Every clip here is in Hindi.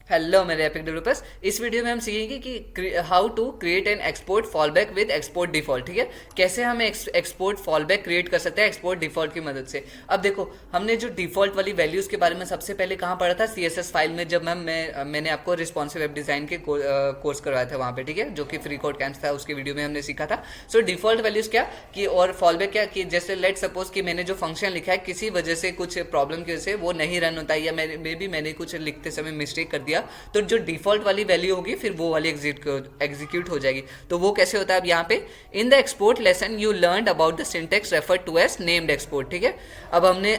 हेलो मेरे एपिक डेवलपर्स। इस वीडियो में हम सीखेंगे कि how to create an export fallback with export default. ठीक है, कैसे हम एक्सपोर्ट फॉलबैक क्रिएट कर सकते हैं एक्सपोर्ट डिफॉल्ट की मदद से। अब देखो, हमने जो डिफॉल्ट वाली वैल्यूज के बारे में सबसे पहले कहाँ पढ़ा था, सीएसएस फाइल में, जब मैंने आपको रिस्पॉन्सिव वेब डिजाइन के कोर्स करवाया था वहाँ पे। ठीक है, जो कि फ्री कोड कैंप्स था, उसके वीडियो में हमने सीखा था। सो डिफॉल्ट वैल्यूज क्या कि और फॉलबैक क्या कि जैसे लेट सपोज कि मैंने जो फंक्शन लिखा है किसी वजह से, कुछ प्रॉब्लम की वजह से वो नहीं रन होता है, या मे बी मैंने कुछ लिखते समय मिस्टेक कर दिया, तो जो डिफॉल्ट वाली वैल्यू होगी फिर वो वाली एग्जीक्यूट हो जाएगी। तो वो कैसे होता है, अब यहाँ पे in the export lesson you learn about the syntax refer to as named export. ठीक है, अब हमने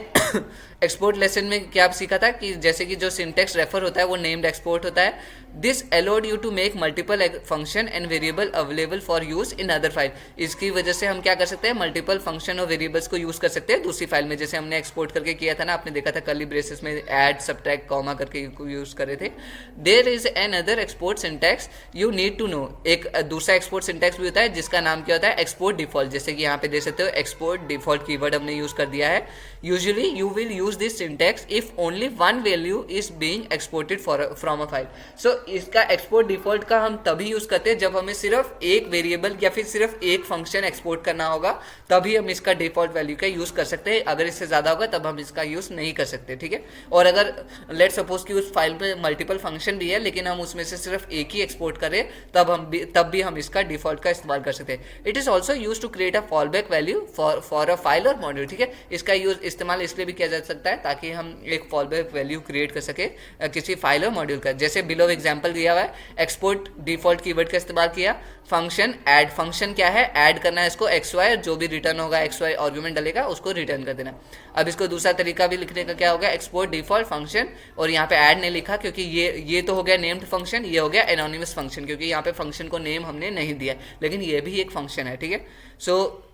एक्सपोर्ट लेसन में क्या सीखा था कि जैसे कि जो सिंटेक्स रेफर होता है वो नेम्ड एक्सपोर्ट होता है। This allowed you to make multiple function and variable available for use in other file. इसकी वजह से हम क्या कर सकते हैं, मल्टीपल फंक्शन और वेरिएबल्स को यूज कर सकते हैं दूसरी फाइल में, जैसे हमने एक्सपोर्ट करके किया था ना, आपने देखा था कर्ली ब्रेसेस में ऐड सब्ट्रैक्ट कॉमा करके यूज करे थे। There is another export syntax you need to know. एक दूसरा एक्सपोर्ट सिंटैक्स भी होता है जिसका नाम क्या होता है, एक्सपोर्ट डिफॉल्ट। जैसे कि यहाँ पे देख सकते हो एक्सपोर्ट डिफॉल्ट कीवर्ड हमने यूज कर दिया है। Usually you will use this syntax if only one value is being exported from a file. So इसका एक्सपोर्ट डिफॉल्ट का हम तभी यूज करते हैं जब हमें सिर्फ एक वेरिएबल या फिर सिर्फ एक फंक्शन एक्सपोर्ट करना होगा, तभी हम इसका डिफॉल्ट वैल्यू का यूज कर सकते हैं। अगर इससे ज्यादा होगा तब हम इसका यूज नहीं कर सकते। ठीक है, और अगर लेट सपोज कि उस फाइल में मल्टीपल फंक्शन भी है लेकिन हम उसमें से सिर्फ एक ही एक्सपोर्ट करें, तब भी हम इसका डिफॉल्ट का इस्तेमाल कर सकते हैं। It is also use to create a fallback value for a file और मॉड्यूल। ठीक है, इसका इस्तेमाल इसलिए भी किया जा सकता है ताकि हम एक फॉलबैक वैल्यू क्रिएट कर सके किसी फाइल और मॉड्यूल का। जैसे बिलो एग्जांपल दिया हुआ है, एक्सपोर्ट डिफॉल्ट कीवर्ड का इस्तेमाल किया। फंक्शन ऐड, फंक्शन क्या है, ऐड करना है इसको एक्स वाई, जो भी रिटर्न होगा एक्स वाई आर्गुमेंट डलेगा उसको रिटर्न कर देना। अब इसको दूसरा तरीका भी लिखने का क्या होगा, एक्सपोर्ट डिफॉल्ट फंक्शन, और यहाँ पे ऐड नहीं लिखा क्योंकि ये तो हो गया नेम्ड फंक्शन, ये हो गया एनोनिमस फंक्शन, क्योंकि यहाँ पे फंक्शन को नेम हमने नहीं दिया, लेकिन ये भी एक फंक्शन है। ठीक है, so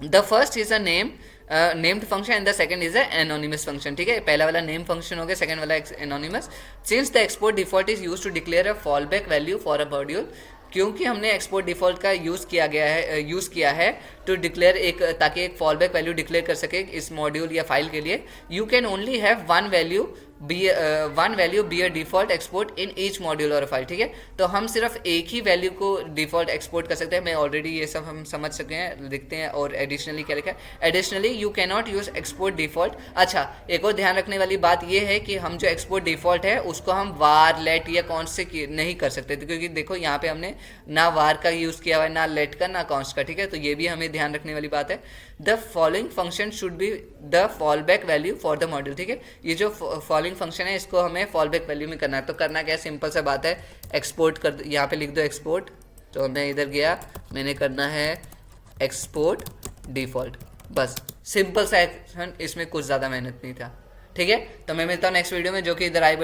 the first is a named function and the second is a anonymous function. ठीक है, पहला वाला नेम फंक्शन हो गया, सेकंड वाला anonymous. Since the export default is use to declare a fallback value for a module, क्योंकि हमने एक्सपोर्ट डिफॉल्ट का यूज़ किया है टू डिक्लेयर एक, ताकि एक फॉलबैक वैल्यू डिक्लेयर कर सके इस मॉड्यूल या फाइल के लिए। You can only have one value be a default export in each module और फाइल। ठीक है, तो हम सिर्फ एक ही वैल्यू को डिफॉल्ट एक्सपोर्ट कर सकते हैं। मैं ऑलरेडी ये सब हम समझ सके हैं, लिखते हैं। और एडिशनली क्या लिखा है, additionally you can not use export default. अच्छा, एक और ध्यान रखने वाली बात ये है कि हम जो एक्सपोर्ट डिफॉल्ट है उसको हम वार, लेट या कॉन्स्ट से नहीं कर सकते, क्योंकि देखो यहाँ पे हमने ना वार का यूज़ किया हुआ है, ना लेट का, ना कॉन्स्ट का। ठीक है, तो ये भी हमें ध्यान रखने वाली बात है। The following function should be the fallback value for the module. ठीक है, ये जो फॉलोइंग फंक्शन है इसको हमें फॉलबैक वैल्यू में करना है। तो करना क्या है, सिंपल सा बात है, एक्सपोर्ट कर, यहाँ पे लिख दो एक्सपोर्ट। तो मैं इधर गया, मैंने करना है एक्सपोर्ट डिफॉल्ट, बस सिंपल सा एक्शन, इसमें कुछ ज़्यादा मेहनत नहीं था। ठीक है, तो मैं मिलता हूँ नेक्स्ट वीडियो में, जो कि इधर आई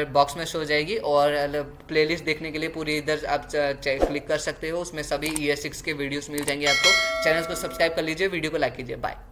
बॉक्स में शो हो जाएगी। और प्लेलिस्ट देखने के लिए पूरी इधर आप क्लिक कर सकते हो, उसमें सभी ES6 के वीडियोस मिल जाएंगे आपको। चैनल को सब्सक्राइब कर लीजिए, वीडियो को लाइक कीजिए। बाय।